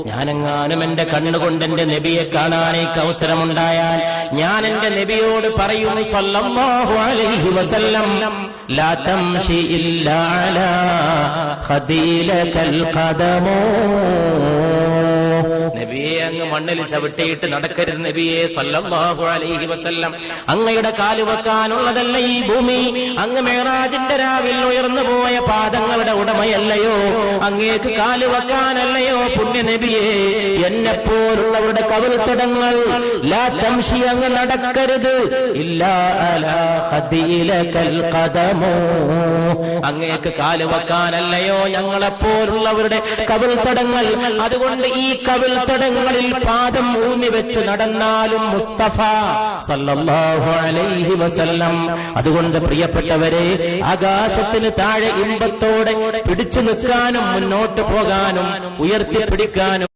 ഞാനെങ്ങാനും എന്റെ കണ്ണുകൊണ്ട് എന്റെ നബിയെ കാണാനേക്ക് അവസരമുണ്ടായാൽ ഞാൻ എന്റെ നബിയോട് പറയും സല്ലല്ലാഹു അലൈഹി വസല്ലം ലാ തംശി ഇല്ലാ അലാ ഖദീലകൽ ഖദമോ, നബിയെ അങ്ങ് മണ്ണിൽ ചവിട്ടിയിട്ട് നടക്കരുത് നബിയെ സല്ലല്ലാഹു അലൈഹി വസല്ലം. അങ്ങയുടെ കാല് വെക്കാനുള്ളതല്ല ഈ ഭൂമി. അങ്ങ് മേറാജിന്റെ രാവിൽ ഉയർന്നു പോയ പാദങ്ങളുടെ ഉടമയല്ലയോ? അങ്ങേക്ക് കാല് വെക്കാനല്ലയോ പുണ്യ നബിയെ? എന്നെപ്പോലുള്ളവരുടെ കവിൾത്തടങ്ങൾ ലാ തംശി, അങ്ങ് നടക്കരുത് ഇല്ലാ അലാ ഖദീലകൽ ഖദമോ, അങ്ങേക്ക് കാല് വെക്കാനല്ലയോ ഞങ്ങളെപ്പോലുള്ളവരുടെ കവിൾത്തടങ്ങൾ. അതുകൊണ്ട് ഈ കവിൾത്തടങ്ങളിൽ പാദം ഊന്നി വെച്ച് നടന്നാലും മുസ്തഫ സല്ലല്ലാഹു അലൈഹി വസല്ലം. അതുകൊണ്ട് പ്രിയപ്പെട്ടവരെ, ആകാശത്തിന് താഴെ ഇമ്പത്തോടെ പിടിച്ചു നിൽക്കാനും മുന്നോട്ട് പോകാനും ഉയർത്തിപ്പിടിക്കാനും